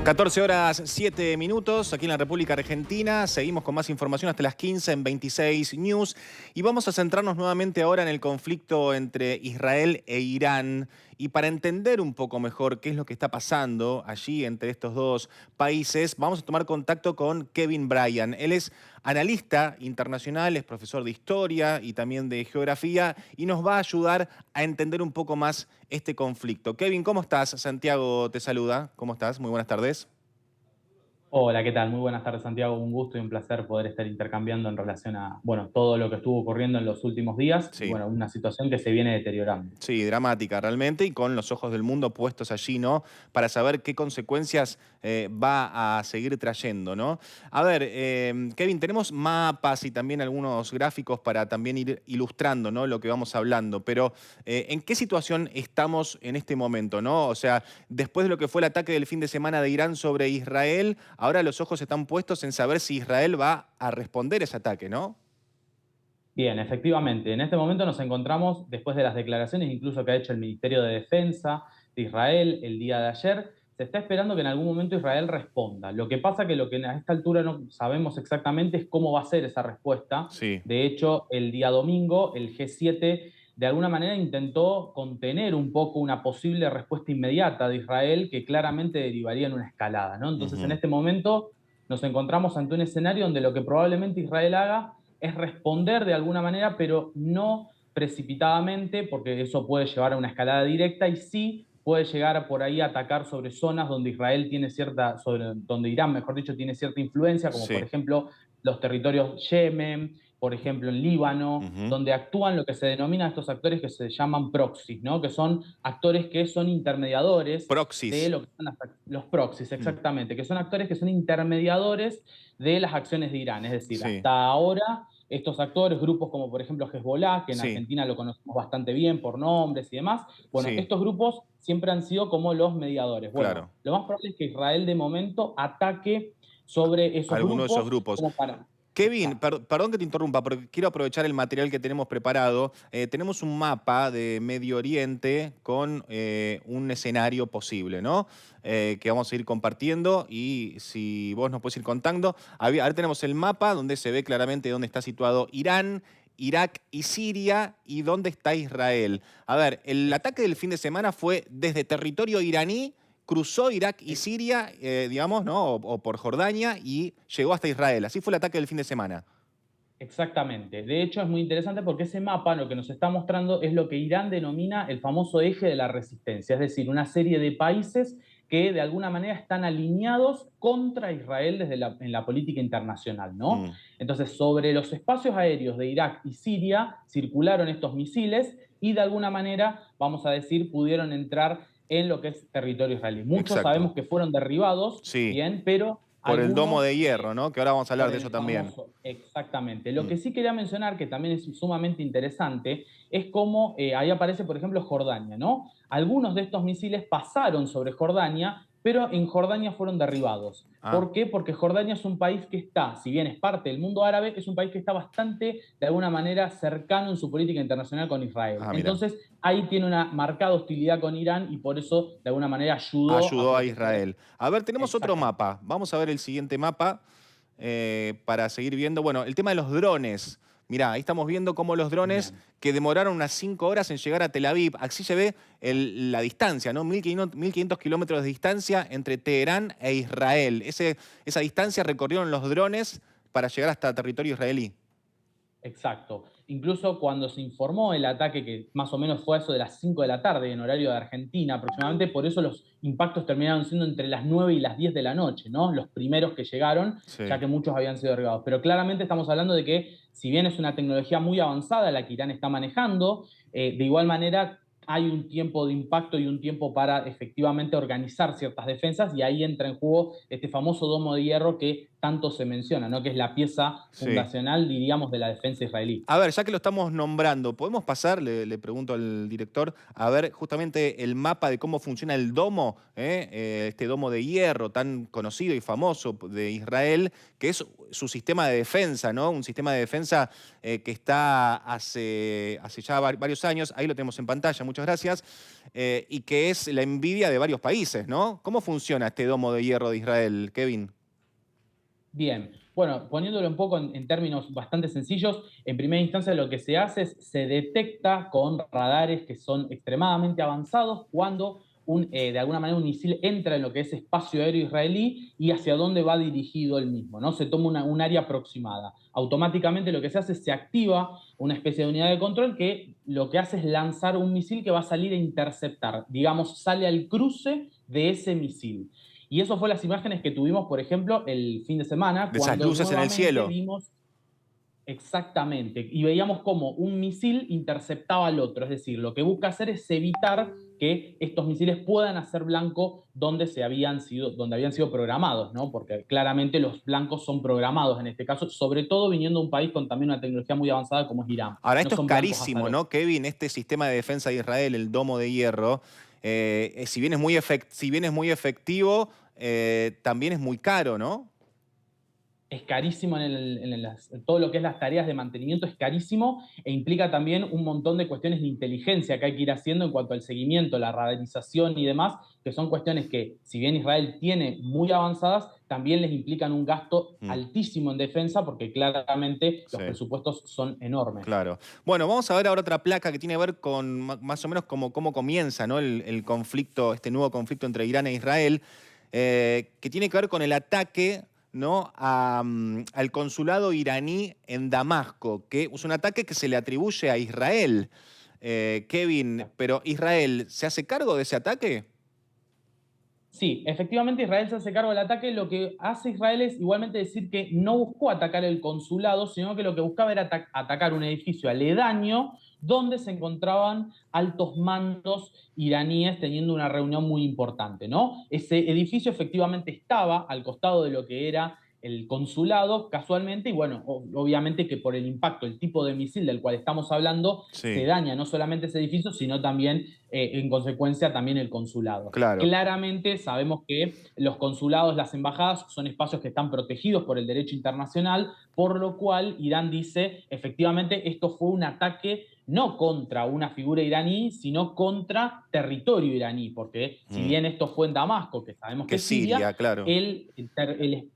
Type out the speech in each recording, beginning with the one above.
14 horas 7 minutos aquí en la República Argentina. Seguimos con más información hasta las 15 en 26 News. Y vamos a centrarnos nuevamente ahora en el conflicto entre Israel e Irán. Y para entender un poco mejor qué es lo que está pasando allí entre estos dos países, vamos a tomar contacto con Kevin Bryan. Él es analista internacional, es profesor de historia y también de geografía y nos va a ayudar a entender un poco más este conflicto. Kevin, ¿cómo estás? Santiago te saluda. ¿Cómo estás? Muy buenas tardes. Hola, ¿qué tal? Muy buenas tardes, Santiago. Un gusto y un placer poder estar intercambiando en relación a, bueno, todo lo que estuvo ocurriendo en los últimos días y, Sí. bueno, una situación que se viene deteriorando. Sí, dramática realmente y con los ojos del mundo puestos allí, ¿no? Para saber qué consecuencias va a seguir trayendo, ¿no? A ver, Kevin, tenemos mapas y también algunos gráficos para también ir ilustrando, ¿no? Lo que vamos hablando, pero ¿en qué situación estamos en este momento, ¿no? O sea, después de lo que fue el ataque del fin de semana de Irán sobre Israel, ahora los ojos están puestos en saber si Israel va a responder ese ataque, ¿no? Bien, efectivamente, en este momento nos encontramos, después de las declaraciones incluso que ha hecho el Ministerio de Defensa de Israel el día de ayer, se está esperando que en algún momento Israel responda. Lo que pasa que lo que a esta altura no sabemos exactamente es cómo va a ser esa respuesta. Sí. De hecho, el día domingo, el G7 de alguna manera intentó contener un poco una posible respuesta inmediata de Israel que claramente derivaría en una escalada, ¿no? Entonces, en Ujú. este momento nos encontramos ante un escenario donde lo que probablemente Israel haga es responder de alguna manera, pero no precipitadamente, porque eso puede llevar a una escalada directa y sí puede llegar por ahí a atacar sobre zonas donde Israel tiene cierta, donde Irán, mejor dicho, tiene cierta influencia, como por Sí. ejemplo los territorios Yemen, por ejemplo en Líbano, Ujú. donde actúan lo que se denomina estos actores que se llaman proxies, ¿no? Que son actores que son intermediadores de Proxies. lo que son los proxies, Mm. exactamente, que son actores que son intermediadores de las acciones de Irán. Es decir, Sí. hasta ahora estos actores, grupos como por ejemplo Hezbollah, que en Sí. Argentina lo conocemos bastante bien por nombres y demás, bueno, Sí. estos grupos siempre han sido como los mediadores. Bueno, Claro. lo más probable es que Israel de momento ataque sobre esos Alguno de esos grupos grupos. como para... Kevin, Exacto. perdón que te interrumpa, porque quiero aprovechar el material que tenemos preparado. Tenemos un mapa de Medio Oriente con un escenario posible, ¿no? Que vamos a ir compartiendo y si vos nos puedes ir contando. Ahora tenemos el mapa donde se ve claramente dónde está situado Irán, Irak y Siria y dónde está Israel. A ver, el ataque del fin de semana fue desde territorio iraní, cruzó Irak y Siria, digamos, ¿no? O por Jordania y llegó hasta Israel. Así fue el ataque del fin de semana. Exactamente. De hecho, es muy interesante porque ese mapa lo que nos está mostrando es lo que Irán denomina el famoso eje de la resistencia, es decir, una serie de países que de alguna manera están alineados contra Israel en la política internacional, ¿no? Mm. Entonces, sobre los espacios aéreos de Irak y Siria circularon estos misiles y de alguna manera, vamos a decir, pudieron entrar en lo que es territorio israelí. Muchos Exacto. sabemos que fueron derribados, Sí, bien, pero por el domo algunos de hierro, ¿no? Que ahora vamos a hablar por de eso el también. famoso, exactamente. Lo Mm. que sí quería mencionar, que también es sumamente interesante, es cómo ahí aparece, por ejemplo, Jordania, ¿no? Algunos de estos misiles pasaron sobre Jordania, pero en Jordania fueron derribados. Ah, ¿Por qué? Porque Jordania es un país que está, si bien es parte del mundo árabe, es un país que está bastante, de alguna manera, cercano en su política internacional con Israel. mira. Entonces, ahí tiene una marcada hostilidad con Irán y por eso, de alguna manera, ayudó a Ayudó a proteger. Israel. A ver, tenemos otro Exactamente. mapa. Vamos a ver el siguiente mapa para seguir viendo. Bueno, el tema de los drones. Mirá, ahí estamos viendo cómo los drones Bien. que demoraron unas 5 horas en llegar a Tel Aviv. Así se ve la distancia, ¿no? 1500 kilómetros de distancia entre Teherán e Israel. Esa distancia recorrieron los drones para llegar hasta territorio israelí. Exacto. Incluso cuando se informó el ataque, que más o menos fue a eso de las 5 de la tarde en horario de Argentina aproximadamente, por eso los impactos terminaron siendo entre las 9 y las 10 de la noche, ¿no? Los primeros que llegaron, ya Sí. que muchos habían sido derribados. Pero claramente estamos hablando de que, si bien es una tecnología muy avanzada la que Irán está manejando, de igual manera hay un tiempo de impacto y un tiempo para efectivamente organizar ciertas defensas y ahí entra en juego este famoso domo de hierro que tanto se menciona, ¿no? Que es la pieza Sí. fundacional, diríamos, de la defensa israelí. A ver, ya que lo estamos nombrando, ¿podemos pasar, le pregunto al director, a ver justamente el mapa de cómo funciona el domo, este domo de hierro tan conocido y famoso de Israel, que es su sistema de defensa, ¿no? Un sistema de defensa que está hace ya varios años, ahí lo tenemos en pantalla, muchas gracias, y que es la envidia de varios países, ¿no? ¿Cómo funciona este domo de hierro de Israel, Kevin? Bien, bueno, poniéndolo un poco en términos bastante sencillos, en primera instancia lo que se hace es se detecta con radares que son extremadamente avanzados cuando de alguna manera un misil entra en lo que es espacio aéreo israelí y hacia dónde va dirigido el mismo, ¿no? Se toma un área aproximada. Automáticamente lo que se hace es se activa una especie de unidad de control que lo que hace es lanzar un misil que va a salir a interceptar, digamos, sale al cruce de ese misil. Y eso fue las imágenes que tuvimos, por ejemplo, el fin de semana, De esas cuando luces en el nuevamente cielo. vimos exactamente, y veíamos cómo un misil interceptaba al otro. Es decir, lo que busca hacer es evitar que estos misiles puedan hacer blanco donde donde habían sido programados, ¿no? Porque claramente los blancos son programados en este caso, sobre todo viniendo de un país con también una tecnología muy avanzada como es Irán. Ahora, No esto es son blancos carísimo, azarosos. ¿no, Kevin? Este sistema de defensa de Israel, el domo de hierro, si bien es si bien es muy efectivo, también es muy caro, ¿no? Es carísimo en todo lo que es las tareas de mantenimiento, es carísimo e implica también un montón de cuestiones de inteligencia que hay que ir haciendo en cuanto al seguimiento, la radarización y demás, que son cuestiones que, si bien Israel tiene muy avanzadas, también les implican un gasto Mm, altísimo en defensa porque claramente sí, los presupuestos son enormes. claro. Bueno, vamos a ver ahora otra placa que tiene que ver con más o menos cómo comienza, ¿no? El conflicto, este nuevo conflicto entre Irán e Israel, que tiene que ver con el ataque, ¿no? Al consulado iraní en Damasco, que es un ataque que se le atribuye a Israel. Kevin, pero ¿Israel se hace cargo de ese ataque? Sí, efectivamente Israel se hace cargo del ataque. Lo que hace Israel es igualmente decir que no buscó atacar el consulado, sino que lo que buscaba era atacar un edificio aledaño donde se encontraban altos mandos iraníes teniendo una reunión muy importante, ¿no? Ese edificio efectivamente estaba al costado de lo que era el consulado, casualmente, y bueno, obviamente que por el impacto, el tipo de misil del cual estamos hablando, se Sí, daña no solamente ese edificio, sino también, en consecuencia, también el consulado. claro. Claramente sabemos que los consulados, las embajadas, son espacios que están protegidos por el derecho internacional, por lo cual Irán dice, efectivamente, esto fue un ataque no contra una figura iraní, sino contra territorio iraní, porque si Mm. bien esto fue en Damasco, que sabemos Que que es es Siria, Siria, claro.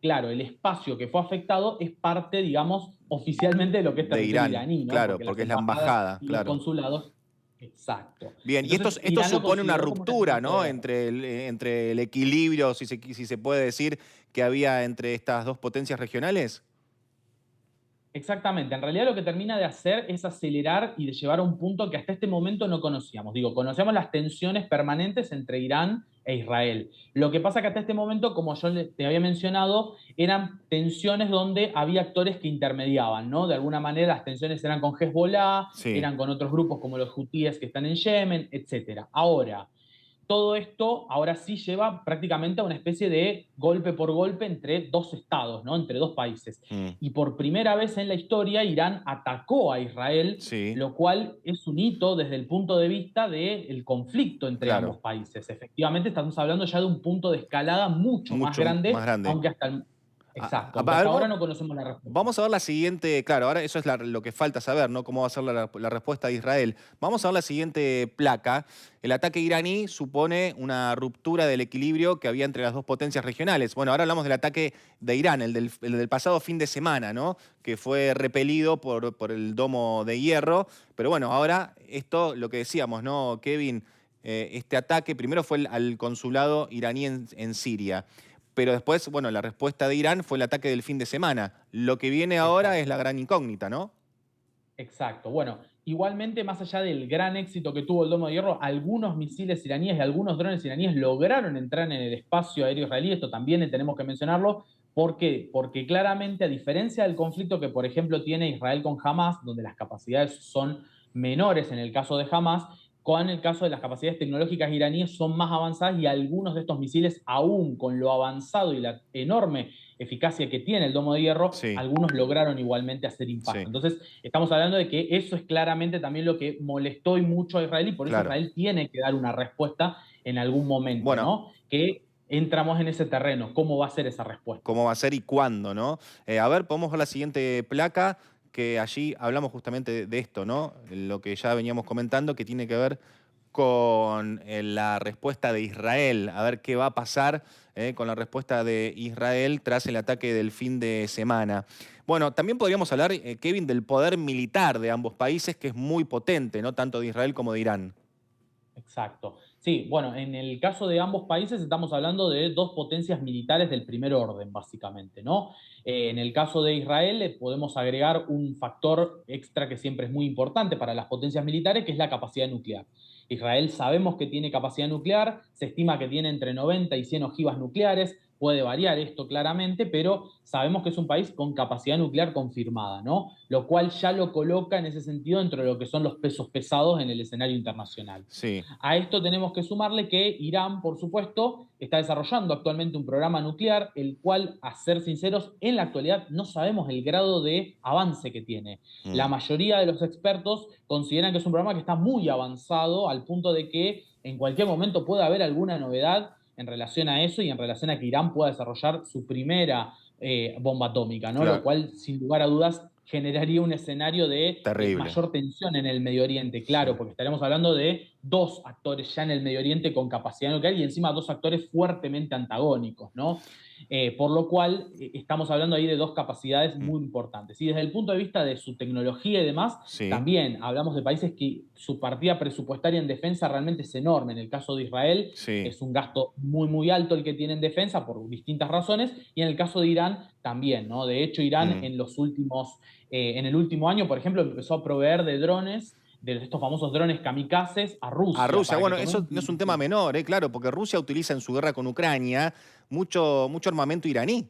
claro, el espacio que fue afectado es parte, digamos, oficialmente de lo que es De territorio Irán, iraní, ¿no? claro, Porque las porque es la embajadas embajada, y los claro. consulados, exacto. Bien, y Entonces, esto Irán lo supone una consideró como un ruptura, accidente de ¿no? guerra. Entre el equilibrio, si se puede decir, que había entre estas dos potencias regionales. Exactamente, en realidad lo que termina de hacer es acelerar y de llevar a un punto que hasta este momento no conocíamos. Digo, conocemos las tensiones permanentes entre Irán e Israel. Lo que pasa que hasta este momento, como yo te había mencionado, eran tensiones donde había actores que intermediaban, ¿no? De alguna manera las tensiones eran con Hezbollah, Sí. eran con otros grupos como los hutíes que están en Yemen, etc. Ahora, todo esto ahora sí lleva prácticamente a una especie de golpe por golpe entre dos estados, ¿no? Entre dos países. Mm, Y por primera vez en la historia, Irán atacó a Israel, sí, lo cual es un hito desde el punto de vista del conflicto entre ambos claro. países. Efectivamente, estamos hablando ya de un punto de escalada mucho más Mucho más grande, grande. aunque hasta el, exacto, A aunque ver, hasta ahora no conocemos la respuesta. vamos a ver la siguiente, claro, ahora eso es lo que falta saber, ¿no? Cómo va a ser la respuesta de Israel. Vamos a ver la siguiente placa. El ataque iraní supone una ruptura del equilibrio que había entre las dos potencias regionales. Bueno, ahora hablamos del ataque de Irán, el del pasado fin de semana, ¿no? Que fue repelido por el domo de hierro. Pero bueno, ahora esto, lo que decíamos, ¿no, Kevin? Este ataque primero fue al consulado iraní en Siria. Pero después, bueno, la respuesta de Irán fue el ataque del fin de semana. Lo que viene ahora es Exacto. la gran incógnita, ¿no? Exacto. Bueno, igualmente, más allá del gran éxito que tuvo el Domo de Hierro, algunos misiles iraníes y algunos drones iraníes lograron entrar en el espacio aéreo israelí. Esto también tenemos que mencionarlo. ¿Por qué? Porque claramente, a diferencia del conflicto que, por ejemplo, tiene Israel con Hamas, donde las capacidades son menores en el caso de Hamas, Con el caso de las capacidades tecnológicas iraníes son más avanzadas y algunos de estos misiles, aún con lo avanzado y la enorme eficacia que tiene el domo de hierro, Sí, algunos lograron igualmente hacer impacto. sí, Entonces, estamos hablando de que eso es claramente también lo que molestó y mucho a Israel y por eso claro. Israel tiene que dar una respuesta en algún momento, Bueno, ¿no? Que entramos en ese terreno. ¿Cómo va a ser esa respuesta? cómo va a ser y cuándo, ¿no? A ver, podemos ver la siguiente placa, que allí hablamos justamente de esto, ¿no? Lo que ya veníamos comentando, que tiene que ver con la respuesta de Israel, a ver qué va a pasar con la respuesta de Israel tras el ataque del fin de semana. Bueno, también podríamos hablar, Kevin, del poder militar de ambos países, que es muy potente, ¿no? Tanto de Israel como de Irán. Exacto. Sí, bueno, en el caso de ambos países estamos hablando de dos potencias militares del primer orden, básicamente, ¿no? En el caso de Israel podemos agregar un factor extra que siempre es muy importante para las potencias militares, que es la capacidad nuclear. Israel sabemos que tiene capacidad nuclear, se estima que tiene entre 90 y 100 ojivas nucleares, puede variar esto claramente, pero sabemos que es un país con capacidad nuclear confirmada, ¿no? Lo cual ya lo coloca en ese sentido dentro de lo que son los pesos pesados en el escenario internacional. Sí. A esto tenemos que sumarle que Irán, por supuesto, está desarrollando actualmente un programa nuclear, el cual, a ser sinceros, en la actualidad no sabemos el grado de avance que tiene. La Mm. mayoría de los expertos consideran que es un programa que está muy avanzado al punto de que en cualquier momento puede haber alguna novedad en relación a eso y en relación a que Irán pueda desarrollar su primera bomba atómica, ¿no? Lo Claro, cual, sin lugar a dudas, generaría un escenario de terrible. mayor tensión en el Medio Oriente, Sí. claro, porque estaremos hablando de dos actores ya en el Medio Oriente con capacidad nuclear y encima dos actores fuertemente antagónicos, ¿no? Por lo cual estamos hablando ahí de dos capacidades Mm. muy importantes. Y desde el punto de vista de su tecnología y demás, Sí, también hablamos de países que su partida presupuestaria en defensa realmente es enorme. En el caso de Israel sí. es un gasto muy, muy alto el que tiene en defensa por distintas razones y en el caso de Irán también, ¿no? De hecho, Irán Mm. en los últimos en el último año, por ejemplo, empezó a proveer de drones, de estos famosos drones kamikazes, a A Rusia, Rusia, para que bueno, eso tomemos no es una un tema idea. menor, claro, porque Rusia utiliza en su guerra con Ucrania mucho armamento iraní.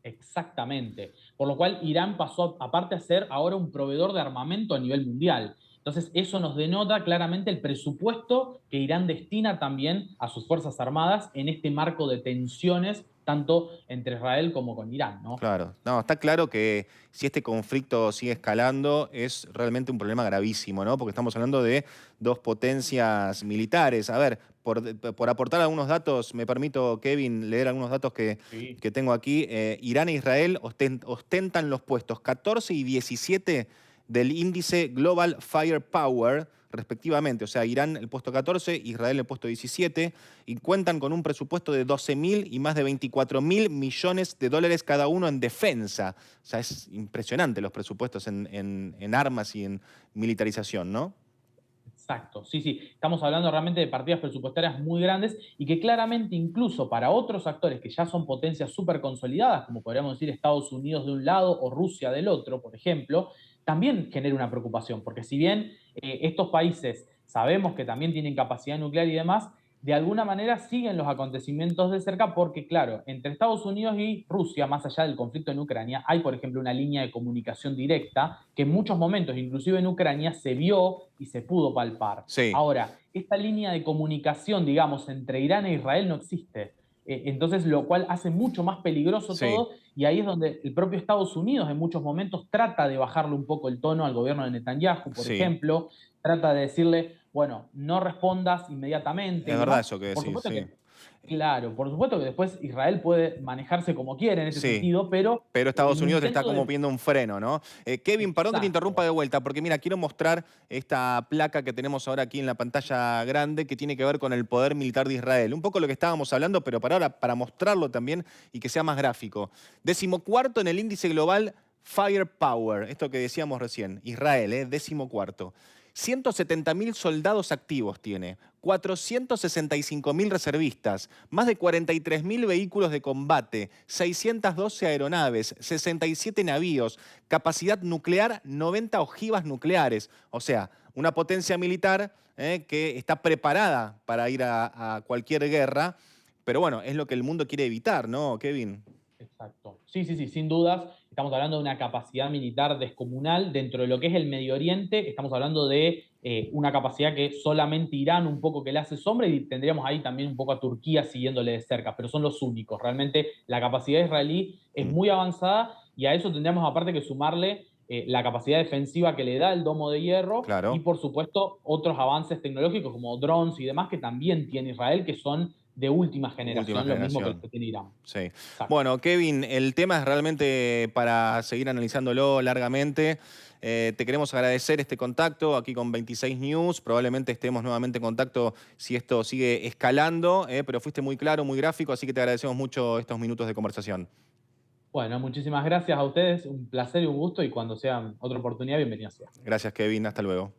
Exactamente. Por lo cual Irán pasó, aparte, a ser ahora un proveedor de armamento a nivel mundial. Entonces, eso nos denota claramente el presupuesto que Irán destina también a sus Fuerzas Armadas en este marco de tensiones, tanto entre Israel como con Irán, ¿no? Claro, no, está claro que si este conflicto sigue escalando es realmente un problema gravísimo, ¿no? Porque estamos hablando de dos potencias militares. A ver, por aportar algunos datos, me permito, Kevin, leer algunos datos Sí. que tengo aquí. Irán e Israel ostentan los puestos 14 y 17 del índice Global Firepower, respectivamente. O sea, Irán el puesto 14, Israel el puesto 17, y cuentan con un presupuesto de 12.000 y más de 24.000 millones de dólares cada uno en defensa. O sea, es impresionante los presupuestos en armas y en militarización, ¿no? Exacto, sí, sí. Estamos hablando realmente de partidas presupuestarias muy grandes y que claramente incluso para otros actores que ya son potencias súper consolidadas, como podríamos decir Estados Unidos de un lado o Rusia del otro, por ejemplo, también genera una preocupación, porque si bien estos países sabemos que también tienen capacidad nuclear y demás, de alguna manera siguen los acontecimientos de cerca porque, claro, entre Estados Unidos y Rusia, más allá del conflicto en Ucrania, hay, por ejemplo, una línea de comunicación directa que en muchos momentos, inclusive en Ucrania, se vio y se pudo palpar. Sí. Ahora, esta línea de comunicación, digamos, entre Irán e Israel no existe. Entonces, lo cual hace mucho más peligroso Sí. todo, y ahí es donde el propio Estados Unidos en muchos momentos trata de bajarle un poco el tono al gobierno de Netanyahu, por Sí. ejemplo, trata de decirle, bueno, no respondas inmediatamente Es y verdad demás. eso que Por decís, supuesto sí. que, claro, por supuesto que después Israel puede manejarse como quiere en ese Sí. sentido, pero Pero el Estados Unidos está intento como de... pidiendo un freno, ¿no? Kevin, perdón que te interrumpa Exacto. de vuelta, porque mira, quiero mostrar esta placa que tenemos ahora aquí en la pantalla grande que tiene que ver con el poder militar de Israel. Un poco lo que estábamos hablando, pero para ahora, para mostrarlo también y que sea más gráfico. 14º en el índice global Firepower, esto que decíamos recién, Israel, 14º. 170.000 soldados activos tiene, 465.000 reservistas, más de 43.000 vehículos de combate, 612 aeronaves, 67 navíos, capacidad nuclear, 90 ojivas nucleares. O sea, una potencia militar que está preparada para ir a cualquier guerra, pero bueno, es lo que el mundo quiere evitar, ¿no, Kevin? Exacto. Sí, sí, sí, sin dudas. estamos hablando de una capacidad militar descomunal dentro de lo que es el Medio Oriente, estamos hablando de una capacidad que solamente Irán un poco que le hace sombra y tendríamos ahí también un poco a Turquía siguiéndole de cerca, pero son los únicos. Realmente la capacidad israelí es muy avanzada y a eso tendríamos aparte que sumarle la capacidad defensiva que le da el domo de hierro y Claro. por supuesto otros avances tecnológicos como drones y demás que también tiene Israel que son de última Última generación, lo mismo que lo generación. que tiene Irán. Sí. Exacto. Bueno, Kevin, el tema es realmente para seguir analizándolo largamente. Te queremos agradecer este contacto aquí con 26 News. Probablemente estemos nuevamente en contacto si esto sigue escalando, pero fuiste muy claro, muy gráfico, así que te agradecemos mucho estos minutos de conversación. Bueno, muchísimas gracias a ustedes, un placer y un gusto y cuando sea otra oportunidad, bienvenido sea. Gracias, Kevin. Hasta luego.